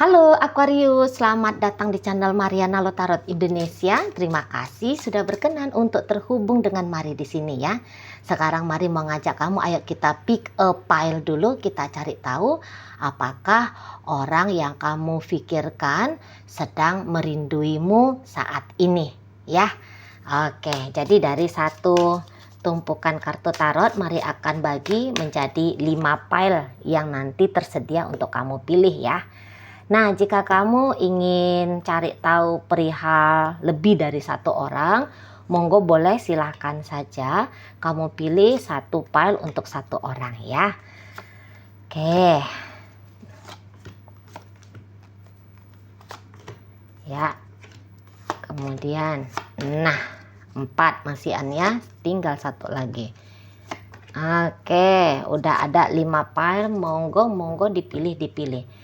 Halo Aquarius, selamat datang di channel Mariana Lotarot Indonesia. Terima kasih sudah berkenan untuk terhubung dengan Mari di sini ya. Sekarang Mari mau ngajak kamu, ayo kita pick a pile dulu, kita cari tahu apakah orang yang kamu pikirkan sedang merinduimu saat ini ya. Oke, jadi dari satu tumpukan kartu tarot, Mari akan bagi menjadi 5 pile yang nanti tersedia untuk kamu pilih ya. Nah, jika kamu ingin cari tahu perihal lebih dari satu orang, monggo boleh silahkan saja kamu pilih satu pile untuk satu orang ya. Oke. Ya. Kemudian, nah 4 masihan ya, tinggal satu lagi. Oke, udah ada 5 pile, monggo dipilih.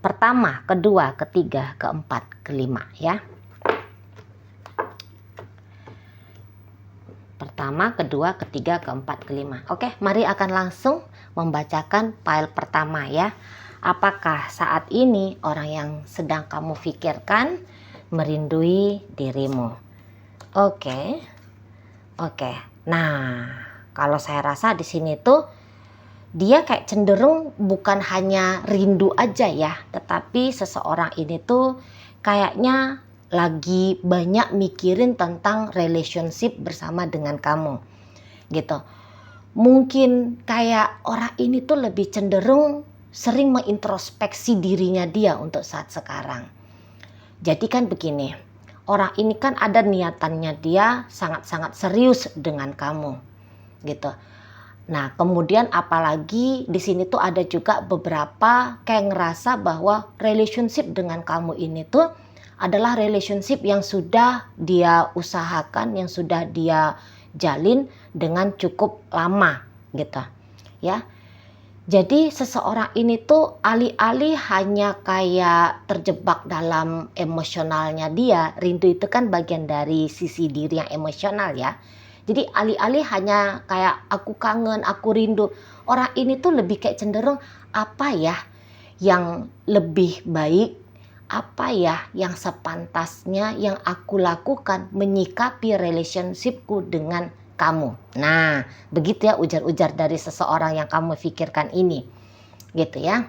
Pertama, kedua, ketiga, keempat, kelima ya. Pertama, kedua, ketiga, keempat, kelima. Oke, mari akan langsung membacakan pile pertama ya. Apakah saat ini orang yang sedang kamu pikirkan merindui dirimu? Oke. Nah, kalau saya rasa di sini tuh dia kayak cenderung bukan hanya rindu aja ya, tetapi seseorang ini tuh kayaknya lagi banyak mikirin tentang relationship bersama dengan kamu gitu. Mungkin kayak orang ini tuh lebih cenderung sering mengintrospeksi dirinya dia untuk saat sekarang. Jadi kan begini, orang ini kan ada niatannya dia sangat-sangat serius dengan kamu gitu. Nah, kemudian apalagi di sini tuh ada juga beberapa kayak ngerasa bahwa relationship dengan kamu ini tuh adalah relationship yang sudah dia usahakan, yang sudah dia jalin dengan cukup lama gitu. Ya. Jadi seseorang ini tuh alih-alih hanya kayak terjebak dalam emosionalnya dia, rindu itu kan bagian dari sisi diri yang emosional ya. Jadi alih-alih hanya kayak aku kangen, aku rindu. Orang ini tuh lebih kayak cenderung apa ya yang lebih baik, apa ya yang sepantasnya yang aku lakukan menyikapi relationshipku dengan kamu. Nah, begitu ya ujar-ujar dari seseorang yang kamu pikirkan ini. Gitu ya.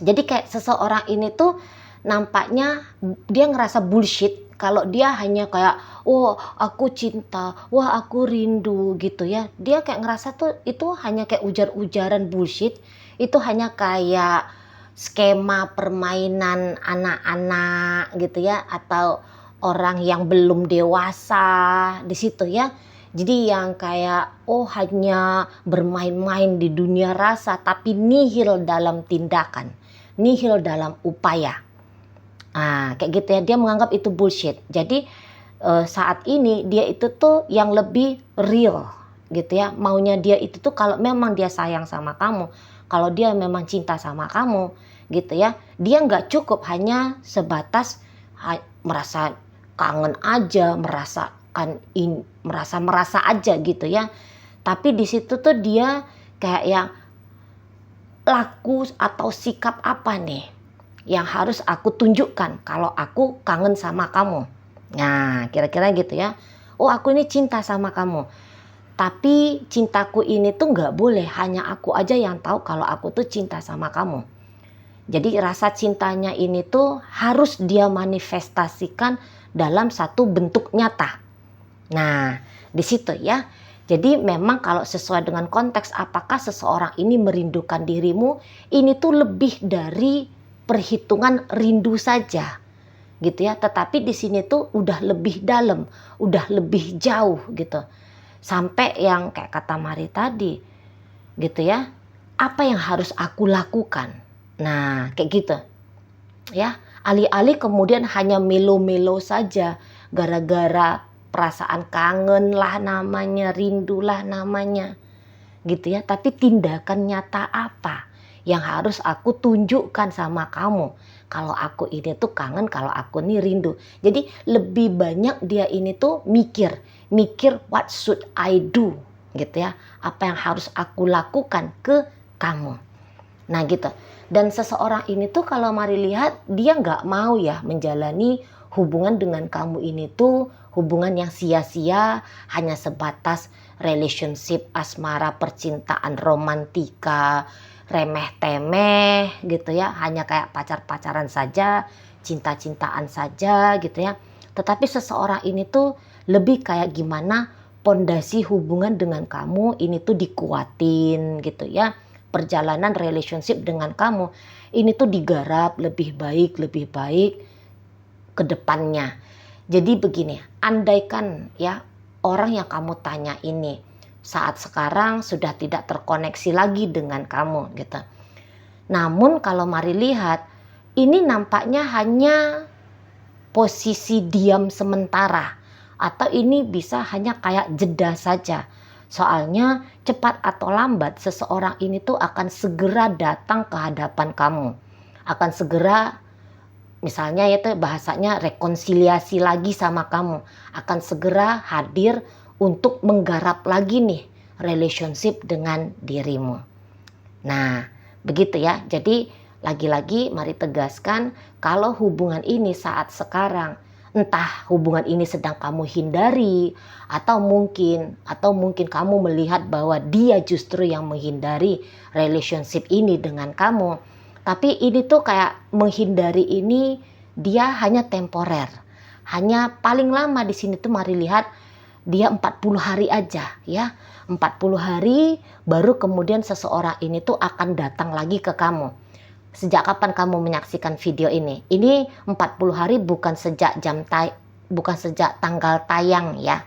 Jadi kayak seseorang ini tuh nampaknya dia ngerasa bullshit kalau dia hanya kayak oh aku cinta, wah aku rindu gitu ya. Dia kayak ngerasa tuh itu hanya kayak ujar-ujaran bullshit, itu hanya kayak skema permainan anak-anak gitu ya, atau orang yang belum dewasa di situ ya. Jadi yang kayak oh hanya bermain-main di dunia rasa tapi nihil dalam tindakan, nihil dalam upaya. Nah, kayak gitu ya, dia menganggap itu bullshit. Jadi saat ini dia itu tuh yang lebih real gitu ya. Maunya dia itu tuh kalau memang dia sayang sama kamu, kalau dia memang cinta sama kamu gitu ya, dia nggak cukup hanya sebatas merasa kangen aja, merasa aja gitu ya. Tapi di situ tuh dia kayak yang laku atau sikap apa nih yang harus aku tunjukkan kalau aku kangen sama kamu. Nah, kira-kira gitu ya. Oh, aku ini cinta sama kamu. Tapi cintaku ini tuh nggak boleh hanya aku aja yang tahu kalau aku tuh cinta sama kamu. Jadi rasa cintanya ini tuh harus dia manifestasikan dalam satu bentuk nyata. Nah, di situ ya. Jadi memang kalau sesuai dengan konteks apakah seseorang ini merindukan dirimu, ini tuh lebih dari perhitungan rindu saja gitu ya, tetapi di sini tuh udah lebih dalam, udah lebih jauh gitu, sampai yang kayak kata Mari tadi gitu ya, apa yang harus aku lakukan. Nah kayak gitu ya, alih-alih kemudian hanya melo-melo saja gara-gara perasaan kangen lah namanya, rindu lah namanya gitu ya, tapi tindakan nyata apa yang harus aku tunjukkan sama kamu kalau aku ini tuh kangen, kalau aku ini rindu. Jadi lebih banyak dia ini tuh mikir what should I do gitu ya, apa yang harus aku lakukan ke kamu Nah gitu. Dan seseorang ini tuh kalau Mari lihat dia nggak mau ya menjalani hubungan dengan kamu ini tuh hubungan yang sia-sia, hanya sebatas relationship asmara, percintaan, romantika, remeh-temeh gitu ya, hanya kayak pacar-pacaran saja, cinta-cintaan saja gitu ya. Tetapi seseorang ini tuh lebih kayak gimana pondasi hubungan dengan kamu ini tuh dikuatin gitu ya. Perjalanan relationship dengan kamu ini tuh digarap lebih baik ke depannya. Jadi begini, andaikan ya orang yang kamu tanya ini saat sekarang sudah tidak terkoneksi lagi dengan kamu gitu. Namun kalau Mari lihat, ini nampaknya hanya posisi diam sementara atau ini bisa hanya kayak jeda saja. Soalnya cepat atau lambat seseorang ini tuh akan segera datang ke hadapan kamu. Akan segera misalnya itu bahasanya rekonsiliasi lagi sama kamu. Akan segera hadir untuk menggarap lagi nih relationship dengan dirimu. Nah begitu ya. Jadi lagi-lagi Mari tegaskan kalau hubungan ini saat sekarang entah hubungan ini sedang kamu hindari atau mungkin kamu melihat bahwa dia justru yang menghindari relationship ini dengan kamu. Tapi ini tuh kayak menghindari ini dia hanya temporer. Hanya paling lama di sini tuh Mari lihat dia 40 hari aja ya. 40 hari baru kemudian seseorang ini tuh akan datang lagi ke kamu. Sejak kapan kamu menyaksikan video ini? Ini 40 hari bukan sejak bukan sejak tanggal tayang ya.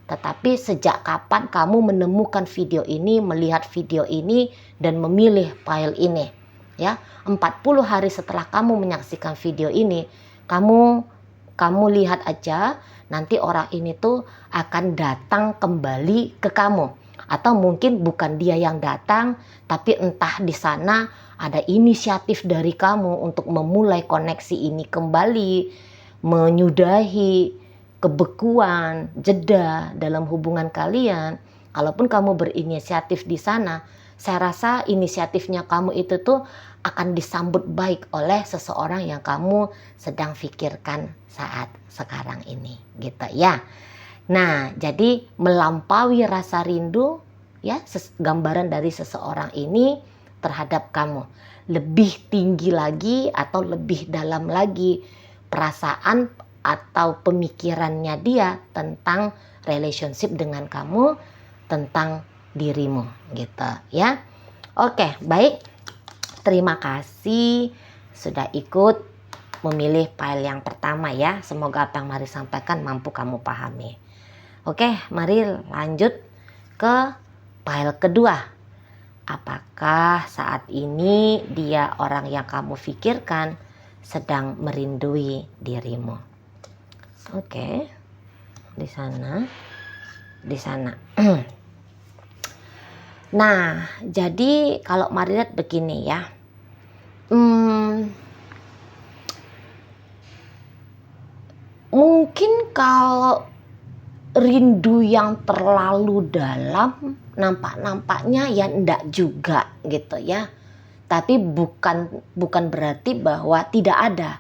Tetapi sejak kapan kamu menemukan video ini, melihat video ini dan memilih file ini ya. 40 hari setelah kamu menyaksikan video ini, kamu lihat aja nanti orang ini tuh akan datang kembali ke kamu. Atau mungkin bukan dia yang datang, tapi entah di sana ada inisiatif dari kamu untuk memulai koneksi ini kembali, menyudahi kebekuan, jeda dalam hubungan kalian. Kalaupun kamu berinisiatif di sana, saya rasa inisiatifnya kamu itu tuh akan disambut baik oleh seseorang yang kamu sedang pikirkan saat sekarang ini, gitu ya. Nah, jadi melampaui rasa rindu ya, gambaran dari seseorang ini terhadap kamu. Lebih tinggi lagi atau lebih dalam lagi perasaan atau pemikirannya dia tentang relationship dengan kamu, tentang dirimu gitu ya. Oke, baik. Terima kasih sudah ikut memilih file yang pertama ya. Semoga apa yang Mari sampaikan mampu kamu pahami. Oke, mari lanjut ke file kedua. Apakah saat ini dia orang yang kamu pikirkan sedang merindui dirimu? Oke, di sana. Nah, jadi kalau Mari lihat begini ya. Mungkin kalau rindu yang terlalu dalam nampaknya ya enggak juga gitu ya. Tapi bukan berarti bahwa tidak ada.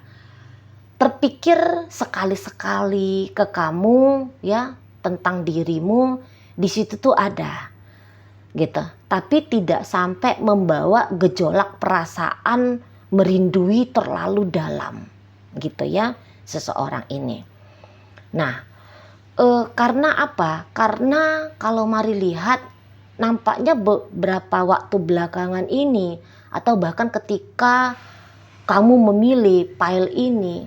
Terpikir sekali-sekali ke kamu ya tentang dirimu, di situ tuh ada gitu. Tapi tidak sampai membawa gejolak perasaan merindui terlalu dalam gitu ya seseorang ini. Nah, karena apa? Karena kalau Mari lihat nampaknya beberapa waktu belakangan ini atau bahkan ketika kamu memilih file ini,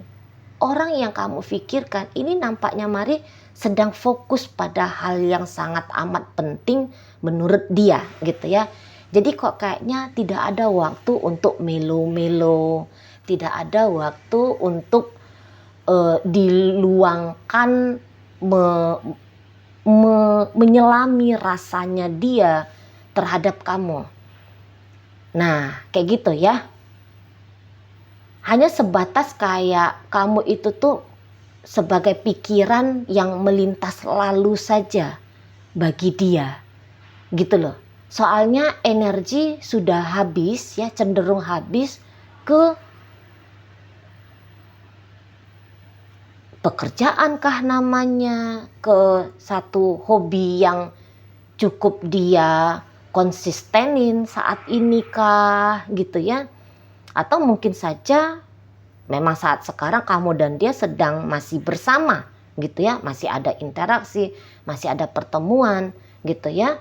orang yang kamu pikirkan ini nampaknya Mari sedang fokus pada hal yang sangat amat penting menurut dia gitu ya. Jadi kok kayaknya tidak ada waktu untuk melo-melo, tidak ada waktu untuk diluangkan menyelami rasanya dia terhadap kamu. Nah, kayak gitu ya. Hanya sebatas kayak kamu itu tuh sebagai pikiran yang melintas lalu saja bagi dia. Gitu loh. Soalnya energi sudah habis ya, cenderung habis ke pekerjaan kah namanya, ke satu hobi yang cukup dia konsistenin saat ini kah gitu ya. Atau mungkin saja memang saat sekarang kamu dan dia sedang masih bersama gitu ya, masih ada interaksi, masih ada pertemuan gitu ya.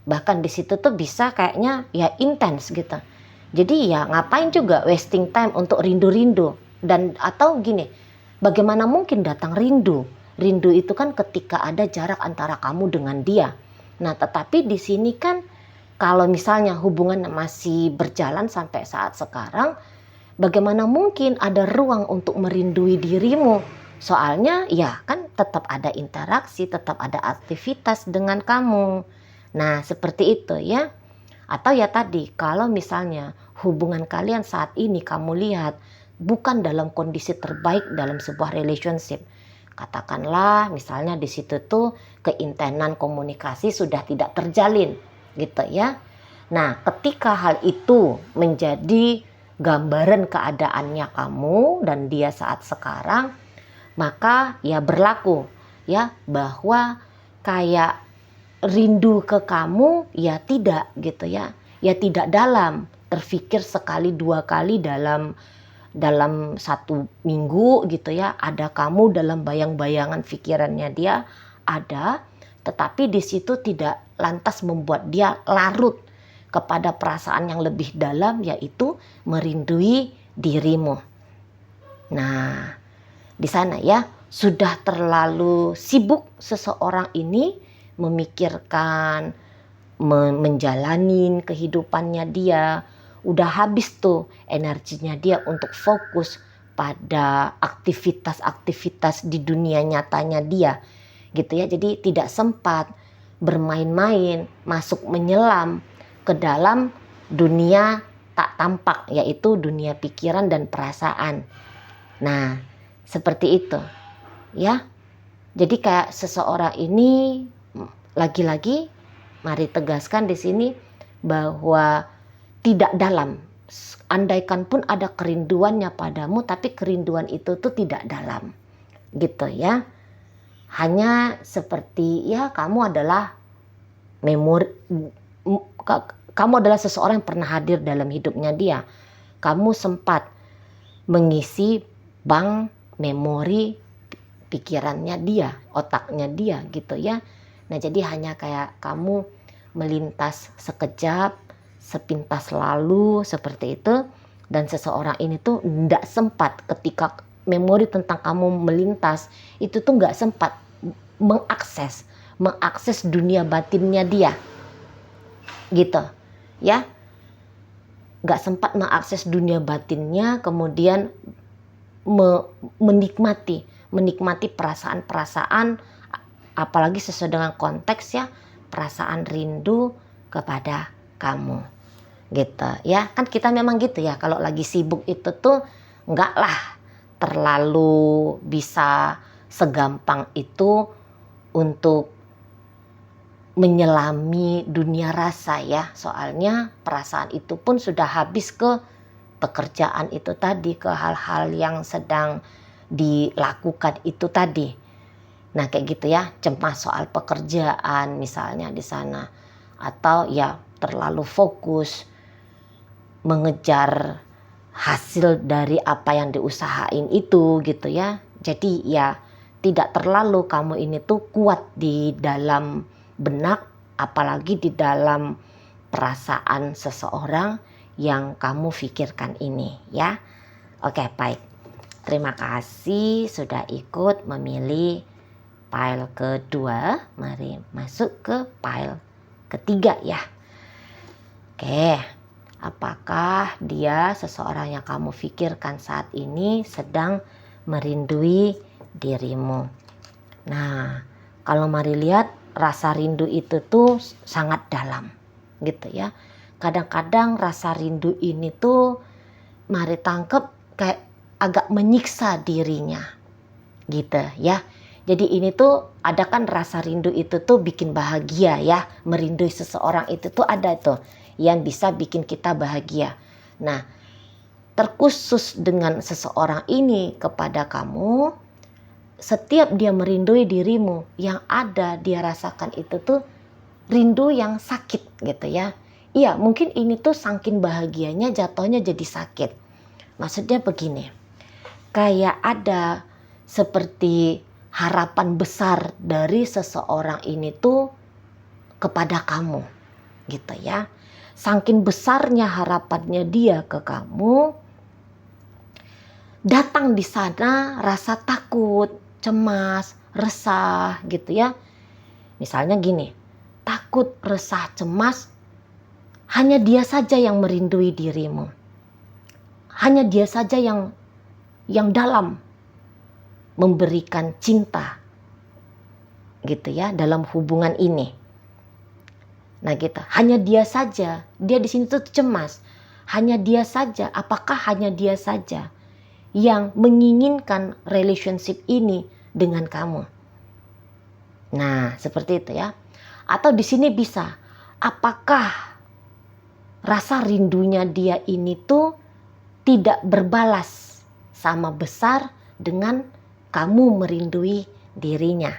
Bahkan di situ tuh bisa kayaknya ya intens gitu. Jadi ya ngapain juga wasting time untuk rindu-rindu. Dan atau gini, bagaimana mungkin datang rindu? Rindu itu kan ketika ada jarak antara kamu dengan dia. Nah, tetapi di sini kan kalau misalnya hubungan masih berjalan sampai saat sekarang, bagaimana mungkin ada ruang untuk merindui dirimu? Soalnya ya kan tetap ada interaksi, tetap ada aktivitas dengan kamu. Nah, seperti itu ya. Atau ya tadi, kalau misalnya hubungan kalian saat ini kamu lihat bukan dalam kondisi terbaik dalam sebuah relationship. Katakanlah misalnya di situ tuh keintenan komunikasi sudah tidak terjalin gitu ya. Nah, ketika hal itu menjadi gambaran keadaannya kamu dan dia saat sekarang, maka ya berlaku ya bahwa kayak rindu ke kamu ya tidak gitu ya. Ya tidak dalam, terfikir sekali dua kali dalam satu minggu gitu ya, ada kamu dalam bayang-bayangan pikirannya dia ada, tetapi di situ tidak lantas membuat dia larut kepada perasaan yang lebih dalam, yaitu merindui dirimu. Nah, di sana ya sudah terlalu sibuk seseorang ini memikirkan, menjalani kehidupannya dia. Udah habis tuh energinya dia untuk fokus pada aktivitas-aktivitas di dunia nyatanya dia gitu ya. Jadi tidak sempat bermain-main, masuk menyelam ke dalam dunia tak tampak, yaitu dunia pikiran dan perasaan. Nah, seperti itu ya. Jadi kayak seseorang ini lagi-lagi mari tegaskan di sini bahwa tidak dalam. Andaikan pun ada kerinduannya padamu, tapi kerinduan itu tuh tidak dalam. Gitu ya. Hanya seperti ya kamu adalah kamu adalah seseorang yang pernah hadir dalam hidupnya dia. Kamu sempat mengisi bank memori pikirannya dia, otaknya dia gitu ya. Nah, jadi hanya kayak kamu melintas sekejap, sepintas lalu seperti itu, dan seseorang ini tuh tidak sempat ketika memori tentang kamu melintas itu tuh nggak sempat mengakses dunia batinnya dia gitu ya, nggak sempat mengakses dunia batinnya, kemudian menikmati perasaan-perasaan, apalagi sesuai dengan konteks ya, perasaan rindu kepada kamu gitu ya. Kan kita memang gitu ya, kalau lagi sibuk itu tuh enggak lah terlalu bisa segampang itu untuk menyelami dunia rasa ya. Soalnya perasaan itu pun sudah habis ke pekerjaan itu tadi, ke hal-hal yang sedang dilakukan itu tadi. Nah, kayak gitu ya, cemas soal pekerjaan misalnya di sana, atau ya terlalu fokus mengejar hasil dari apa yang diusahain itu gitu ya. Jadi ya tidak terlalu kamu ini tuh kuat di dalam benak, apalagi di dalam perasaan seseorang yang kamu pikirkan ini ya. Oke, baik. Terima kasih sudah ikut memilih file kedua. Mari masuk ke file ketiga ya. Oke, apakah dia seseorang yang kamu pikirkan saat ini sedang merindui dirimu? Nah, kalau mari lihat, rasa rindu itu tuh sangat dalam gitu ya. Kadang-kadang rasa rindu ini tuh mari tangkep kayak agak menyiksa dirinya gitu ya. Jadi ini tuh ada kan rasa rindu itu tuh bikin bahagia ya. Merindui seseorang itu tuh ada tuh yang bisa bikin kita bahagia. Nah, terkhusus dengan seseorang ini kepada kamu, setiap dia merindui dirimu, yang ada dia rasakan itu tuh rindu yang sakit gitu ya. Iya, mungkin ini tuh saking bahagianya jatuhnya jadi sakit. Maksudnya begini, kayak ada seperti harapan besar dari seseorang ini tuh kepada kamu gitu ya. Saking besarnya harapannya dia ke kamu, datang di sana rasa takut, cemas, resah gitu ya. Misalnya gini, takut, resah, cemas, hanya dia saja yang merindui dirimu. Hanya dia saja yang dalam memberikan cinta gitu ya dalam hubungan ini. Nah gitu, hanya dia saja, dia di sini tuh cemas. Hanya dia saja, apakah hanya dia saja yang menginginkan relationship ini dengan kamu? Nah, seperti itu ya. Atau di sini bisa, apakah rasa rindunya dia ini tuh tidak berbalas sama besar dengan kamu merindui dirinya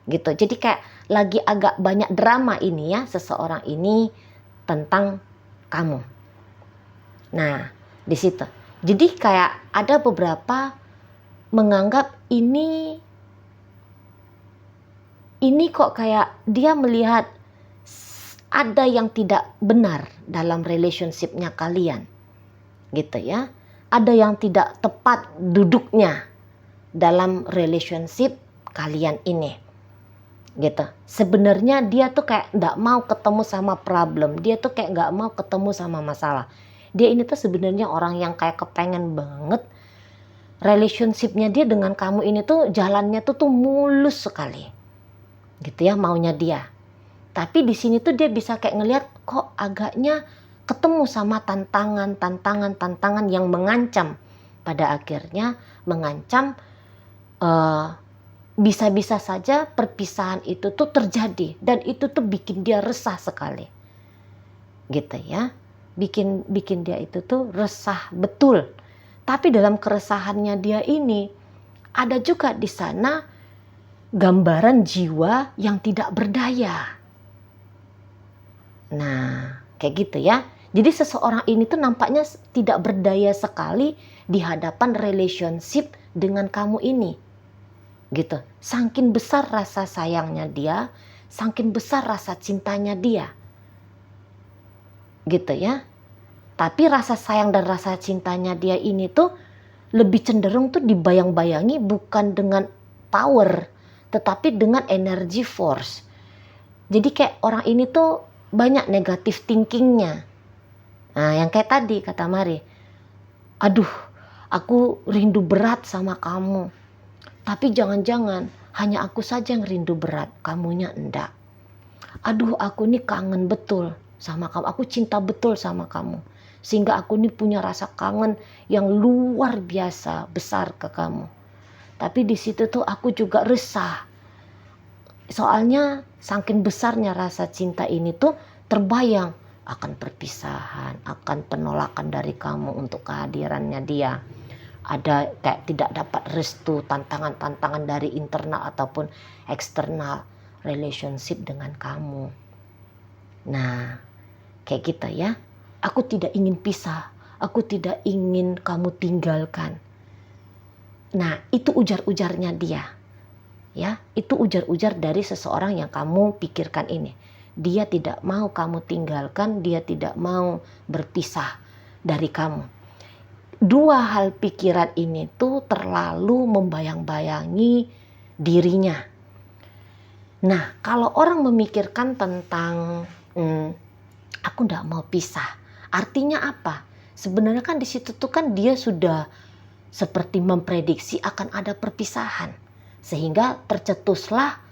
gitu. Jadi kayak lagi agak banyak drama ini ya seseorang ini tentang kamu. Nah di situ jadi kayak ada beberapa menganggap ini kok kayak dia melihat ada yang tidak benar dalam relationshipnya kalian gitu ya. Ada yang tidak tepat duduknya dalam relationship kalian ini gitu. Sebenarnya dia tuh kayak gak mau ketemu sama problem, dia tuh kayak gak mau ketemu sama masalah. Dia ini tuh sebenarnya orang yang kayak kepengen banget relationshipnya dia dengan kamu ini tuh jalannya tuh mulus sekali gitu ya, maunya dia. Tapi di sini tuh dia bisa kayak ngelihat kok agaknya ketemu sama tantangan yang mengancam, pada akhirnya mengancam bisa-bisa saja perpisahan itu tuh terjadi dan itu tuh bikin dia resah sekali gitu ya, bikin dia itu tuh resah betul. Tapi dalam keresahannya dia ini ada juga di sana gambaran jiwa yang tidak berdaya. Nah kayak gitu ya. Jadi seseorang ini tuh nampaknya tidak berdaya sekali di hadapan relationship dengan kamu ini gitu. Saking besar rasa sayangnya dia, saking besar rasa cintanya dia gitu ya. Tapi rasa sayang dan rasa cintanya dia ini tuh lebih cenderung tuh dibayang-bayangi bukan dengan power, tetapi dengan energy force. Jadi kayak orang ini tuh banyak negatif thinkingnya. Nah yang kayak tadi kata Mari, aduh aku rindu berat sama kamu. Tapi jangan-jangan hanya aku saja yang rindu berat, kamunya enggak. Aduh aku nih kangen betul sama kamu, aku cinta betul sama kamu. Sehingga aku nih punya rasa kangen yang luar biasa besar ke kamu. Tapi di situ tuh aku juga resah. Soalnya saking besarnya rasa cinta ini tuh terbayang akan perpisahan, akan penolakan dari kamu untuk kehadirannya dia. Ada kayak tidak dapat restu, tantangan-tantangan dari internal ataupun eksternal relationship dengan kamu. Nah, kayak gitu ya. Aku tidak ingin pisah, aku tidak ingin kamu tinggalkan. Nah, itu ujar-ujarnya dia. Ya, itu ujar-ujar dari seseorang yang kamu pikirkan ini. Dia tidak mau kamu tinggalkan, dia tidak mau berpisah dari kamu. Dua hal pikiran ini tuh terlalu membayang-bayangi dirinya. Nah, kalau orang memikirkan tentang aku nggak mau pisah, artinya apa? Sebenarnya kan di situ tuh kan dia sudah seperti memprediksi akan ada perpisahan, sehingga tercetuslah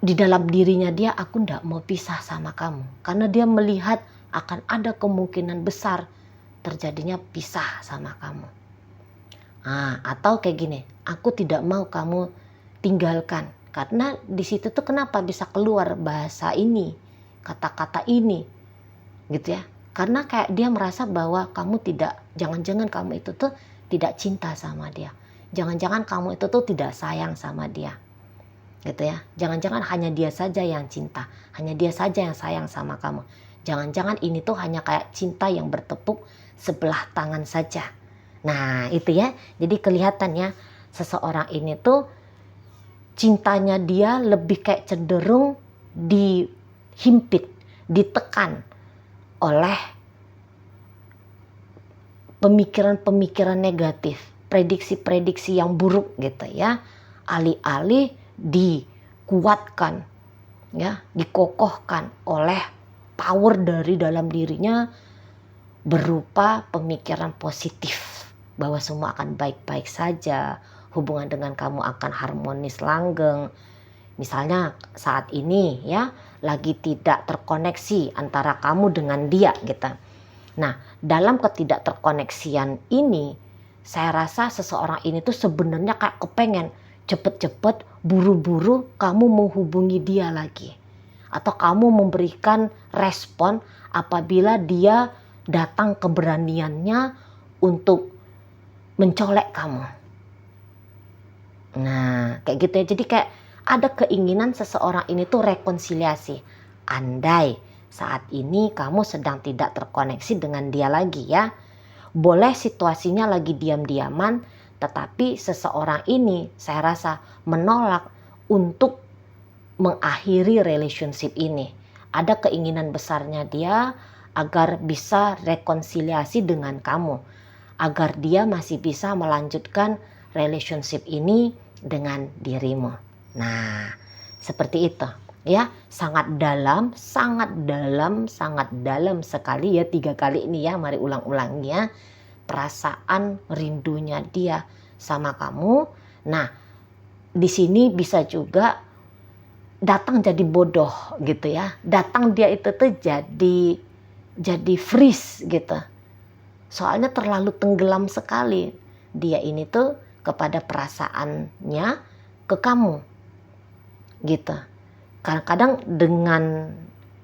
di dalam dirinya dia, aku nggak mau pisah sama kamu, karena dia melihat akan ada kemungkinan besar terjadinya pisah sama kamu. Atau kayak gini, aku tidak mau kamu tinggalkan. Karena di situ tuh kenapa bisa keluar bahasa ini, kata-kata ini, gitu ya. Karena kayak dia merasa bahwa kamu tidak, jangan-jangan kamu itu tuh tidak cinta sama dia. Jangan-jangan kamu itu tuh tidak sayang sama dia. Gitu ya. Jangan-jangan hanya dia saja yang cinta, hanya dia saja yang sayang sama kamu. Jangan-jangan ini tuh hanya kayak cinta yang bertepuk sebelah tangan saja. Nah, itu ya. Jadi kelihatannya seseorang ini tuh cintanya dia lebih kayak cenderung dihimpit, ditekan oleh pemikiran-pemikiran negatif, prediksi-prediksi yang buruk gitu ya. Alih-alih dikuatkan, ya, dikokohkan oleh power dari dalam dirinya berupa pemikiran positif bahwa semua akan baik-baik saja, hubungan dengan kamu akan harmonis langgeng. Misalnya saat ini ya lagi tidak terkoneksi antara kamu dengan dia gitu. Nah, dalam ketidakterkoneksian ini, saya rasa seseorang ini tuh sebenarnya kayak kepengen cepet-cepet, buru-buru kamu menghubungi dia lagi. Atau kamu memberikan respon apabila dia datang keberaniannya untuk mencolek kamu. Nah, kayak gitu ya. Jadi kayak ada keinginan seseorang ini tuh rekonsiliasi. Andai saat ini kamu sedang tidak terkoneksi dengan dia lagi ya. Boleh situasinya lagi diam-diaman, tetapi seseorang ini saya rasa menolak untuk mengakhiri relationship ini. Ada keinginan besarnya dia agar bisa rekonsiliasi dengan kamu. Agar dia masih bisa melanjutkan relationship ini dengan dirimu. Nah, seperti itu. Ya, sangat dalam sekali ya, 3 kali ini ya, mari ulang-ulangi ya. Perasaan rindunya dia sama kamu. Nah, di sini bisa juga datang jadi bodoh gitu ya. Datang dia itu tuh jadi freeze gitu. Soalnya terlalu tenggelam sekali dia ini tuh kepada perasaannya ke kamu gitu. Kadang-kadang dengan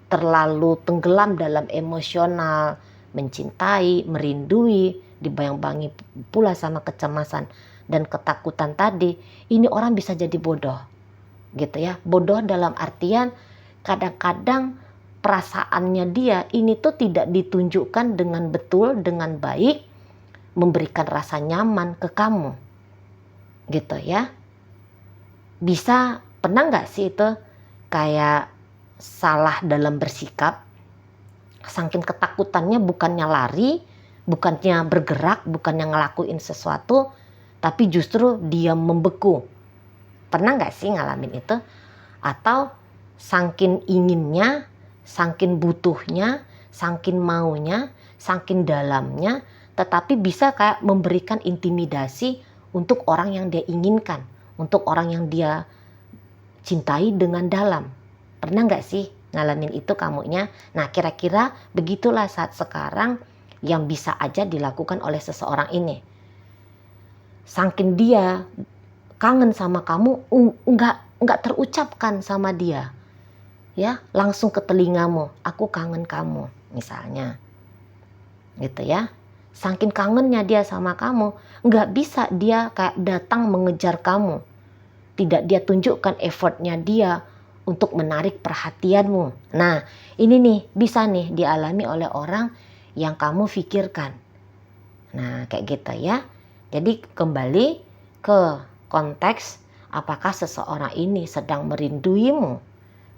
terlalu tenggelam dalam emosional, mencintai, merindui, dibayang-bayangi pula sama kecemasan dan ketakutan tadi, ini orang bisa jadi bodoh gitu ya. Bodoh dalam artian kadang-kadang perasaannya dia ini tuh tidak ditunjukkan dengan betul, dengan baik, memberikan rasa nyaman ke kamu gitu ya. Bisa, pernah nggak sih itu kayak salah dalam bersikap, saking ketakutannya bukannya lari, bukannya bergerak, bukannya ngelakuin sesuatu, tapi justru dia membeku. Pernah nggak sih ngalamin itu? Atau saking inginnya, saking butuhnya, saking maunya, saking dalamnya, tetapi bisa kayak memberikan intimidasi untuk orang yang dia inginkan, untuk orang yang dia cintai dengan dalam. Pernah nggak sih ngalamin itu kamunya? Nah, kira-kira begitulah saat sekarang yang bisa aja dilakukan oleh seseorang ini. Saking dia kangen sama kamu, nggak terucapkan sama dia, ya, langsung ke telingamu, aku kangen kamu misalnya, gitu ya. Saking kangennya dia sama kamu, nggak bisa dia kayak datang mengejar kamu. Tidak dia tunjukkan effortnya dia untuk menarik perhatianmu. Nah, ini nih bisa nih dialami oleh orang yang kamu pikirkan. Nah, kayak gitu ya. Jadi kembali ke konteks, apakah seseorang ini sedang merinduimu?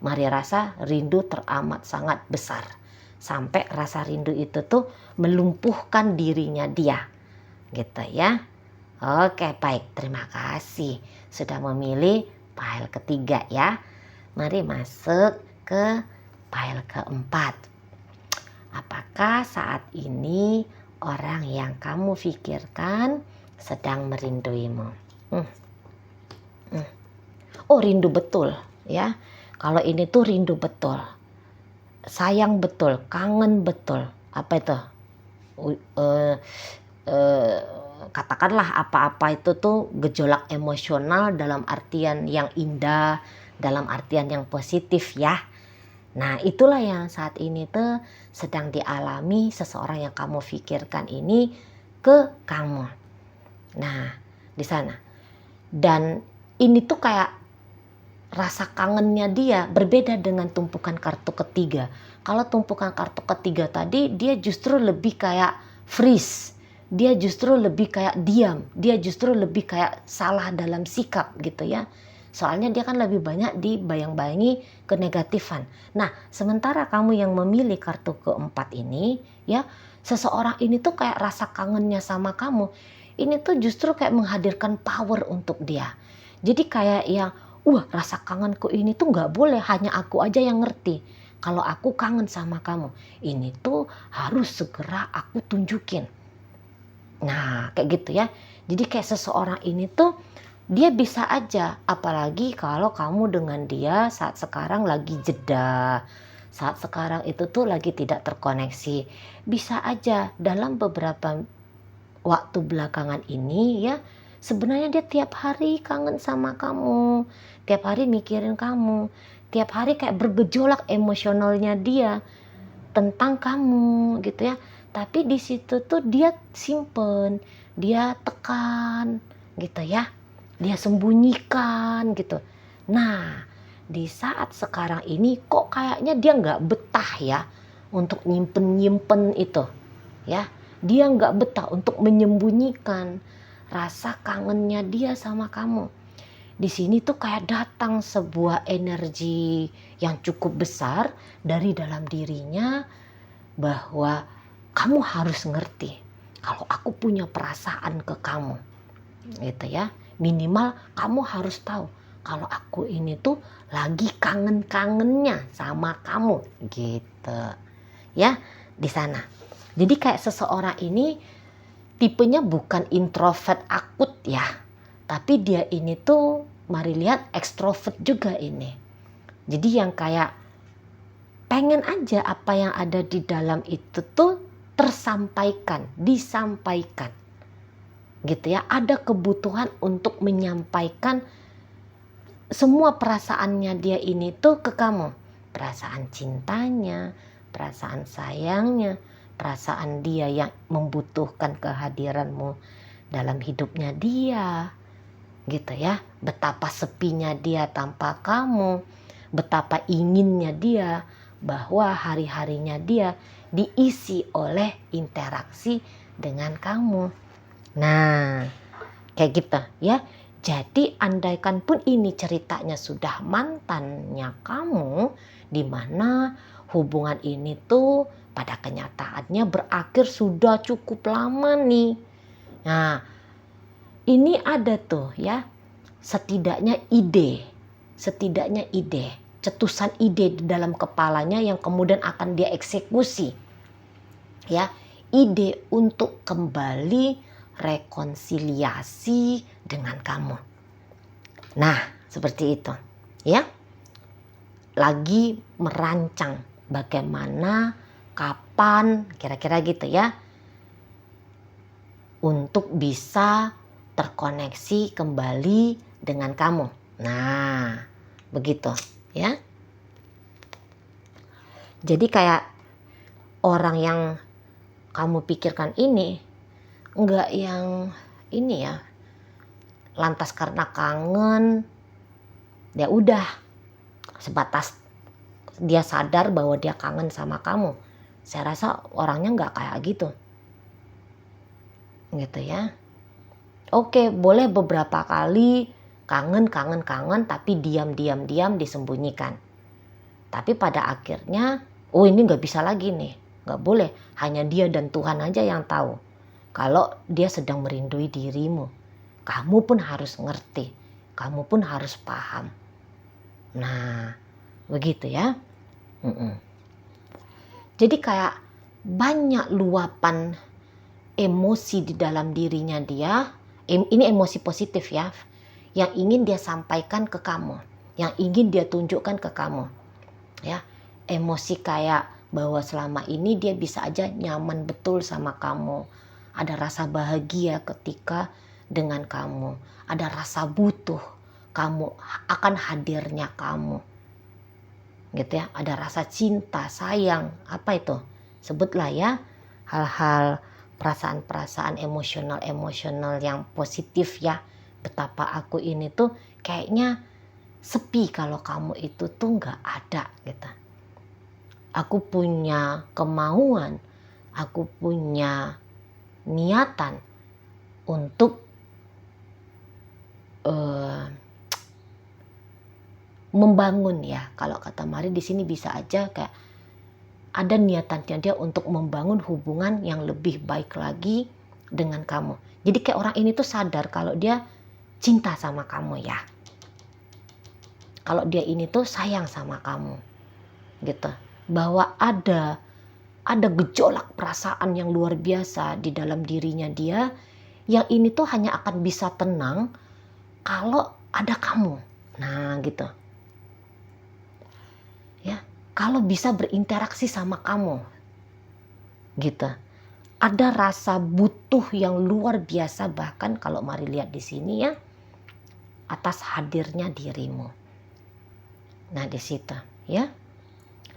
Mari rasa rindu teramat sangat besar. Sampai rasa rindu itu tuh melumpuhkan dirinya dia. Gitu ya. Oke, baik. Terima kasih sudah memilih file ketiga ya. Mari masuk ke file keempat. Apakah saat ini orang yang kamu pikirkan sedang merinduimu? Oh, rindu betul ya. Kalau ini tuh rindu betul, sayang betul, kangen betul. Apa itu? katakanlah apa-apa itu tuh gejolak emosional dalam artian yang indah, dalam artian yang positif ya. Nah, itulah yang saat ini tuh sedang dialami seseorang yang kamu pikirkan ini ke kamu. Nah, di sana. Dan ini tuh kayak rasa kangennya dia berbeda dengan tumpukan kartu ketiga. Kalau tumpukan kartu ketiga tadi dia justru lebih kayak freeze. Dia justru lebih kayak diam. Dia justru lebih kayak salah dalam sikap gitu ya. Soalnya dia kan lebih banyak dibayang-bayangi kenegatifan. Nah, sementara kamu yang memilih kartu keempat ini ya, seseorang ini tuh kayak rasa kangennya sama kamu. Ini tuh justru kayak menghadirkan power untuk dia. Jadi kayak yang, rasa kangenku ini tuh gak boleh hanya aku aja yang ngerti. Kalau aku kangen sama kamu, ini tuh harus segera aku tunjukin. Nah, kayak gitu ya. Jadi kayak seseorang ini tuh dia bisa aja, apalagi kalau kamu dengan dia saat sekarang lagi jeda, saat sekarang itu tuh lagi tidak terkoneksi. Bisa aja dalam beberapa waktu belakangan ini ya, sebenarnya dia tiap hari kangen sama kamu, tiap hari mikirin kamu, tiap hari kayak bergejolak emosionalnya dia tentang kamu gitu ya. Tapi di situ tuh dia simpen, dia tekan gitu ya, dia sembunyikan gitu. Nah, di saat sekarang ini kok kayaknya dia nggak betah ya untuk nyimpen itu ya. Dia nggak betah untuk menyembunyikan rasa kangennya dia sama kamu. Di sini tuh kayak datang sebuah energi yang cukup besar dari dalam dirinya bahwa kamu harus ngerti kalau aku punya perasaan ke kamu gitu ya. Minimal kamu harus tahu kalau aku ini tuh lagi kangen-kangennya sama kamu gitu ya, di sana. Jadi kayak seseorang ini tipenya bukan introvert akut ya, tapi dia ini tuh mari lihat ekstrovert juga ini. Jadi yang kayak pengen aja apa yang ada di dalam itu tuh tersampaikan, disampaikan gitu ya. Ada kebutuhan untuk menyampaikan semua perasaannya dia ini tuh ke kamu. Perasaan cintanya, perasaan sayangnya, perasaan dia yang membutuhkan kehadiranmu dalam hidupnya dia gitu ya. Betapa sepinya dia tanpa kamu, betapa inginnya dia bahwa hari-harinya dia diisi oleh interaksi dengan kamu. Nah, kayak gitu ya. Jadi andaikan pun ini ceritanya sudah mantannya kamu, di mana hubungan ini tuh pada kenyataannya berakhir sudah cukup lama nih. Nah, ini ada tuh ya, setidaknya ide, cetusan ide di dalam kepalanya yang kemudian akan dia eksekusi. Ya, ide untuk kembali rekonsiliasi dengan kamu. Nah, seperti itu. Ya. Lagi merancang bagaimana, kapan, kira-kira gitu ya. Untuk bisa terkoneksi kembali dengan kamu. Nah, begitu ya. Jadi kayak orang yang kamu pikirkan ini enggak yang ini ya, lantas karena kangen ya udah sebatas dia sadar bahwa dia kangen sama kamu. Saya rasa orangnya enggak kayak gitu ya. Oke, boleh beberapa kali kangen tapi diam disembunyikan. Tapi pada akhirnya, ini nggak bisa lagi nih, nggak boleh. Hanya dia dan Tuhan aja yang tahu. Kalau dia sedang merindui dirimu, kamu pun harus ngerti, kamu pun harus paham. Nah, begitu ya. Jadi kayak banyak luapan emosi di dalam dirinya dia. Ini emosi positif ya, yang ingin dia sampaikan ke kamu, yang ingin dia tunjukkan ke kamu. Ya, emosi kayak bahwa selama ini dia bisa aja nyaman betul sama kamu, ada rasa bahagia ketika dengan kamu, ada rasa butuh kamu akan hadirnya kamu, gitu ya, ada rasa cinta, sayang, apa itu, sebutlah ya, hal-hal perasaan-perasaan emosional yang positif ya. Betapa aku ini tuh kayaknya sepi kalau kamu itu tuh nggak ada gitu. Aku punya kemauan, aku punya niatan untuk membangun ya. Kalau kata Mari di sini bisa aja kayak ada niatannya dia untuk membangun hubungan yang lebih baik lagi dengan kamu. Jadi kayak orang ini tuh sadar kalau dia cinta sama kamu ya. Kalau dia ini tuh sayang sama kamu. Gitu. Bahwa ada gejolak perasaan yang luar biasa di dalam dirinya dia, yang ini tuh hanya akan bisa tenang kalau ada kamu. Nah, gitu. Ya, kalau bisa berinteraksi sama kamu. Gitu. Ada rasa butuh yang luar biasa, bahkan kalau Mari lihat di sini ya, atas hadirnya dirimu. Nah, di situ ya.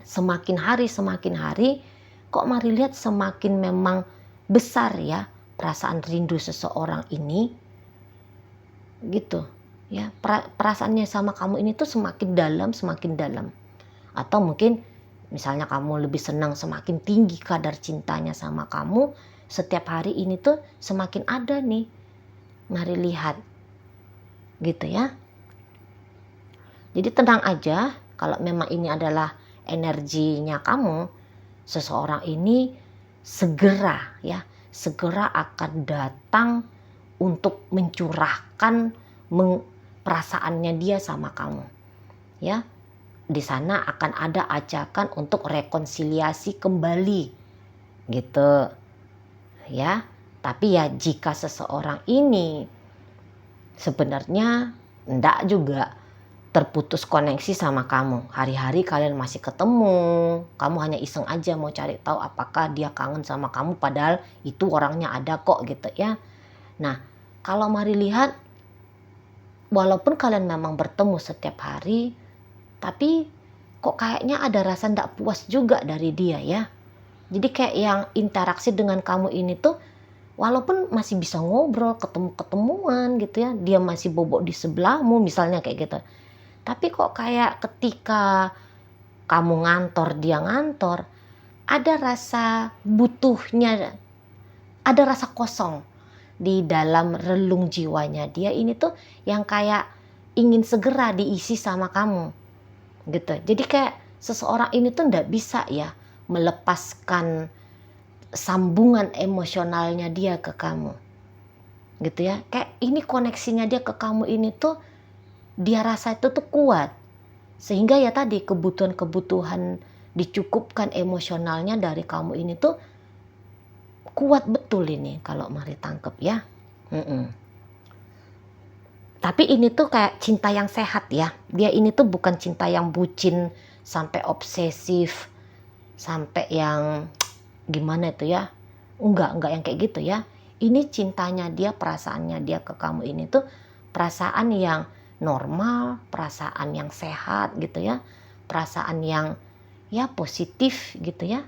Semakin hari kok Mari lihat semakin memang besar ya perasaan rindu seseorang ini, gitu ya. Perasaannya sama kamu ini tuh semakin dalam, atau mungkin misalnya kamu lebih senang semakin tinggi kadar cintanya sama kamu, setiap hari ini tuh semakin ada nih, Mari lihat gitu ya. Jadi tenang aja, kalau memang ini adalah energinya kamu, seseorang ini segera akan datang untuk mencurahkan perasaannya dia sama kamu. Ya, di sana akan ada ajakan untuk rekonsiliasi kembali, gitu. Ya, tapi ya jika seseorang ini sebenarnya enggak juga terputus koneksi sama kamu, hari-hari kalian masih ketemu, kamu hanya iseng aja mau cari tahu apakah dia kangen sama kamu, padahal itu orangnya ada kok, gitu ya. Nah, kalau Mari lihat, walaupun kalian memang bertemu setiap hari, tapi kok kayaknya ada rasa ndak puas juga dari dia ya. Jadi kayak yang interaksi dengan kamu ini tuh, walaupun masih bisa ngobrol, ketemuan gitu ya, dia masih bobok di sebelahmu misalnya kayak gitu. Tapi kok kayak ketika kamu ngantor, dia ngantor, ada rasa butuhnya, ada rasa kosong di dalam relung jiwanya dia ini tuh yang kayak ingin segera diisi sama kamu, gitu. Jadi kayak seseorang ini tuh nggak bisa ya melepaskan sambungan emosionalnya dia ke kamu, gitu ya. Kayak ini koneksinya dia ke kamu ini tuh, dia rasa itu tuh kuat, sehingga ya tadi kebutuhan dicukupkan emosionalnya dari kamu ini tuh kuat betul ini kalau Mari tangkep ya. Tapi ini tuh kayak cinta yang sehat ya. Dia ini tuh bukan cinta yang bucin sampai obsesif, sampai yang gimana itu ya. Enggak yang kayak gitu ya. Ini cintanya dia, perasaannya dia ke kamu ini tuh perasaan yang normal, perasaan yang sehat gitu ya, perasaan yang ya positif gitu ya.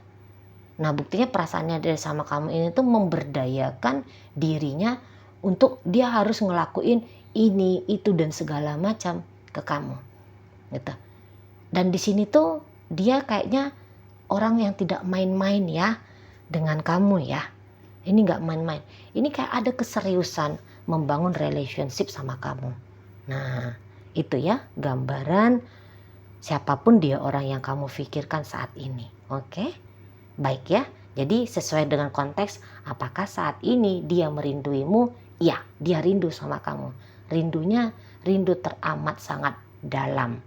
Nah, buktinya perasaannya dia sama kamu ini tuh memberdayakan dirinya untuk dia harus ngelakuin ini, itu dan segala macam ke kamu, gitu. Dan di sini tuh dia kayaknya orang yang tidak main-main ya dengan kamu ya. Ini nggak main-main. Ini kayak ada keseriusan membangun relationship sama kamu. Nah, itu ya gambaran siapapun dia orang yang kamu pikirkan saat ini. Oke? Baik ya. Jadi sesuai dengan konteks, apakah saat ini dia merinduimu? Ya, dia rindu sama kamu. Rindunya rindu teramat sangat dalam.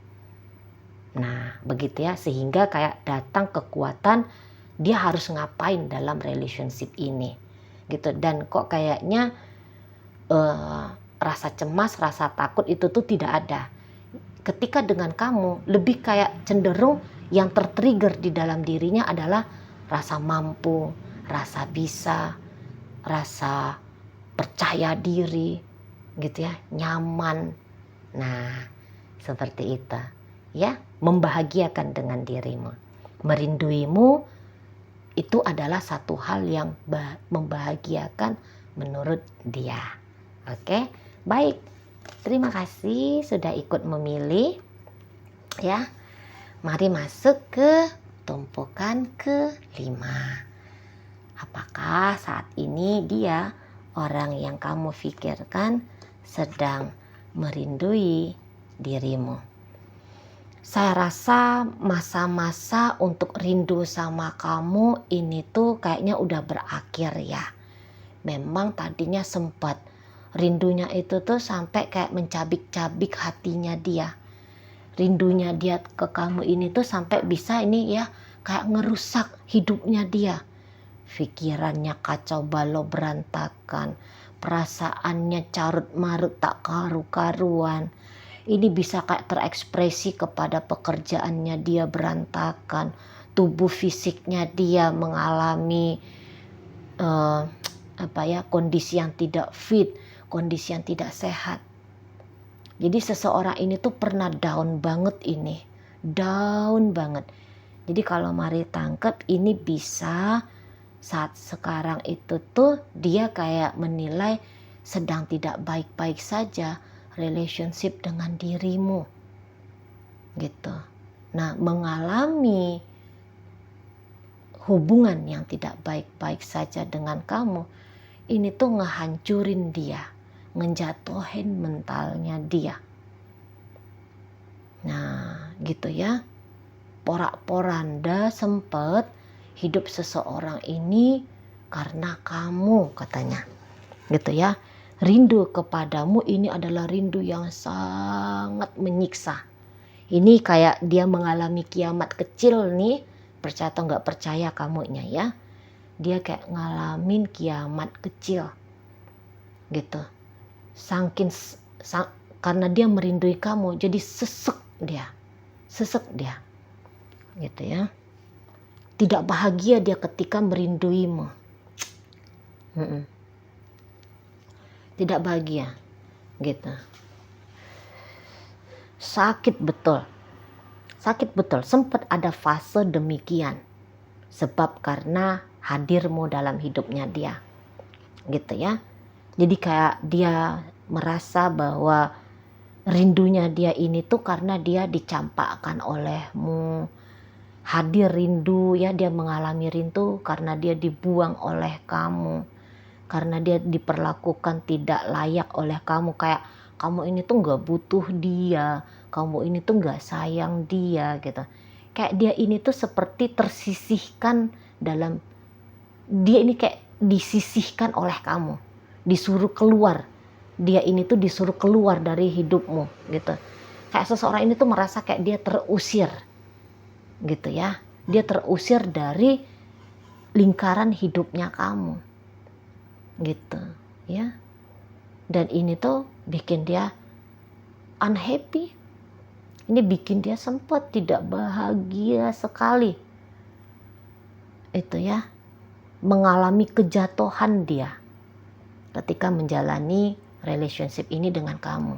Nah, begitu ya, sehingga kayak datang kekuatan dia harus ngapain dalam relationship ini. Gitu. Dan kok kayaknya rasa cemas, rasa takut itu tuh tidak ada. Ketika dengan kamu, lebih kayak cenderung yang tertrigger di dalam dirinya adalah rasa mampu, rasa bisa, rasa percaya diri gitu ya, nyaman. Nah, seperti itu ya, membahagiakan dengan dirimu. Merinduimu itu adalah satu hal yang membahagiakan menurut dia. Oke, baik. Terima kasih sudah ikut memilih ya. Mari masuk ke tumpukan kelima. Apakah saat ini dia, orang yang kamu pikirkan, sedang merindui dirimu? Saya rasa masa-masa untuk rindu sama kamu ini tuh kayaknya udah berakhir ya. Memang tadinya sempat rindunya itu tuh sampai kayak mencabik-cabik hatinya dia. Rindunya dia ke kamu ini tuh sampai bisa ini ya, kayak ngerusak hidupnya dia. Pikirannya kacau balau berantakan, perasaannya carut marut tak karu-karuan. Ini bisa kayak terekspresi kepada pekerjaannya dia berantakan, tubuh fisiknya dia mengalami kondisi yang tidak fit, kondisi yang tidak sehat. Jadi seseorang ini tuh pernah down banget ini, down banget. Jadi kalau mari tangkap ini bisa saat sekarang itu tuh dia kayak menilai sedang tidak baik-baik saja relationship dengan dirimu gitu. Nah, mengalami hubungan yang tidak baik-baik saja dengan kamu ini tuh ngehancurin dia, ngejatuhin mentalnya dia. Nah, gitu ya. Porak-poranda sempet hidup seseorang ini karena kamu katanya. Gitu ya. Rindu kepadamu ini adalah rindu yang sangat menyiksa. Ini kayak dia mengalami kiamat kecil nih. Percaya atau nggak percaya kamunya ya. Dia kayak ngalamin kiamat kecil. Gitu. Karena dia merindui kamu, jadi sesek dia. Gitu ya. Tidak bahagia dia ketika merinduimu. Tidak bahagia gitu. Sakit betul, sempat ada fase demikian, sebab karena hadirmu dalam hidupnya dia gitu ya. Jadi kayak dia merasa bahwa rindunya dia ini tuh karena dia dicampakkan olehmu. Hadir rindu ya, dia mengalami rindu karena dia dibuang oleh kamu, karena dia diperlakukan tidak layak oleh kamu. Kayak kamu ini tuh gak butuh dia, kamu ini tuh gak sayang dia gitu. Kayak dia ini tuh seperti tersisihkan dalam, dia ini kayak disisihkan oleh kamu, disuruh keluar. Dia ini tuh disuruh keluar dari hidupmu gitu. Kayak seseorang ini tuh merasa kayak dia terusir gitu ya. Dia terusir dari lingkaran hidupnya kamu gitu ya. Dan ini tuh bikin dia unhappy. Ini bikin dia sempat tidak bahagia sekali. Itu ya. Mengalami kejatuhan dia ketika menjalani relationship ini dengan kamu.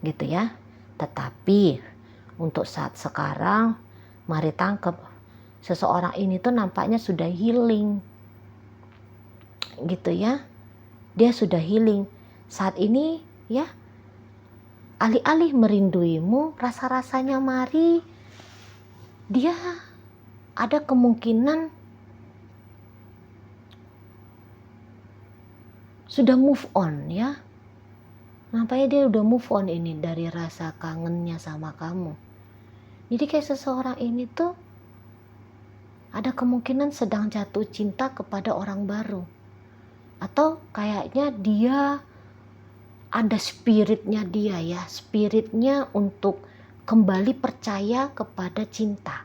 Gitu ya. Tetapi untuk saat sekarang mari tangkap, seseorang ini tuh nampaknya sudah healing. Gitu ya. Dia sudah healing. Saat ini ya, alih-alih merinduimu, rasa-rasanya mari dia ada kemungkinan sudah move on ya. Nampaknya dia udah move on ini dari rasa kangennya sama kamu. Jadi kayak seseorang ini tuh ada kemungkinan sedang jatuh cinta kepada orang baru. Atau kayaknya dia ada spiritnya dia ya, spiritnya untuk kembali percaya kepada cinta.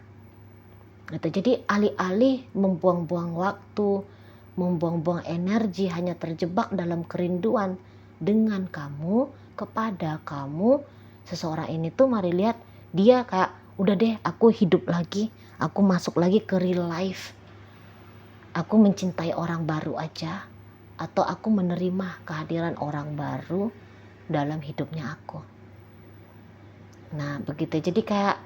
Gitu. Jadi alih-alih membuang-buang waktu, membuang-buang energi hanya terjebak dalam kerinduan dengan kamu, kepada kamu, seseorang ini tuh mari lihat dia kayak udah deh, aku hidup lagi, aku masuk lagi ke real life, Aku mencintai orang baru aja, atau aku menerima kehadiran orang baru dalam hidupnya aku. Nah begitu, jadi kayak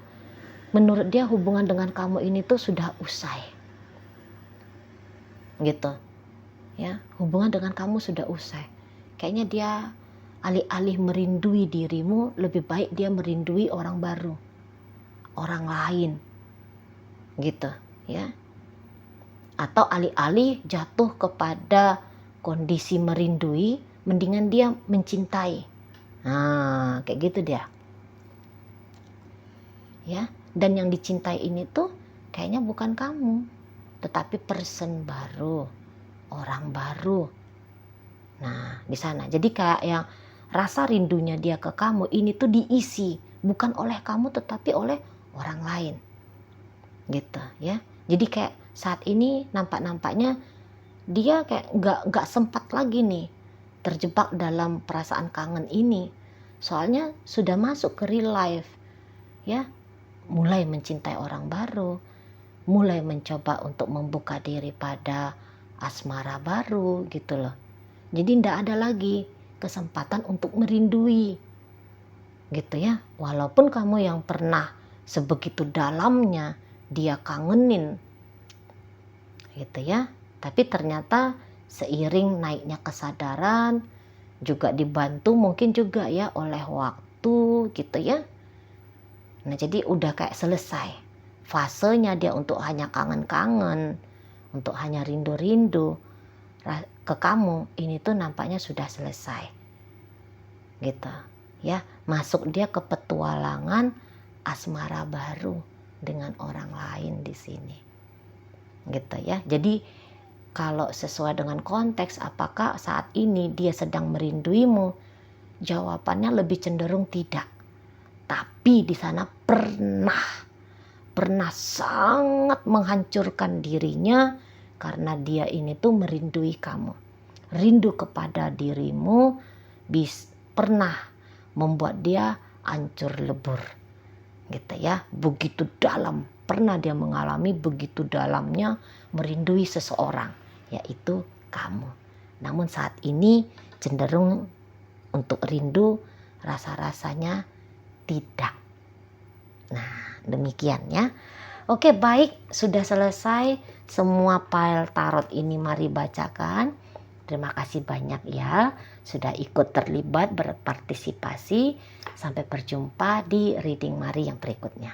menurut dia hubungan dengan kamu ini tuh sudah usai gitu ya, hubungan dengan kamu sudah usai. Kayaknya dia alih-alih merindui dirimu, lebih baik dia merindui orang baru, orang lain gitu ya. Atau alih-alih jatuh kepada kondisi merindui, mendingan dia mencintai. Nah kayak gitu dia ya. Dan yang dicintai ini tuh kayaknya bukan kamu, tetapi person baru, orang baru. Nah di sana jadi kayak yang rasa rindunya dia ke kamu ini tuh diisi bukan oleh kamu tetapi oleh orang lain gitu ya. Jadi kayak saat ini nampaknya dia kayak nggak sempat lagi nih terjebak dalam perasaan kangen ini, soalnya sudah masuk ke real life ya, mulai mencintai orang baru, mulai mencoba untuk membuka diri pada asmara baru gitu loh. Jadi ndak ada lagi kesempatan untuk merindui gitu ya. Walaupun kamu yang pernah sebegitu dalamnya dia kangenin gitu ya, tapi ternyata seiring naiknya kesadaran, juga dibantu mungkin juga ya oleh waktu gitu ya. Nah jadi udah kayak selesai fasenya dia untuk hanya kangen-kangen, untuk hanya rindu-rindu ke kamu, ini tuh nampaknya sudah selesai gitu ya. Masuk dia ke petualangan asmara baru dengan orang lain di sini gitu ya. Jadi kalau sesuai dengan konteks, apakah saat ini dia sedang merinduimu? Jawabannya lebih cenderung tidak. Tapi di sana pernah sangat menghancurkan dirinya karena dia ini tuh merindui kamu. Rindu kepada dirimu pernah membuat dia hancur lebur gitu ya. Begitu dalam, pernah dia mengalami begitu dalamnya merindui seseorang, yaitu kamu. Namun saat ini cenderung untuk rindu, rasa-rasanya tidak. Nah demikian ya. Oke baik, sudah selesai semua file tarot ini, mari bacakan. Terima kasih banyak ya sudah ikut terlibat berpartisipasi. Sampai berjumpa di reading Mari yang berikutnya.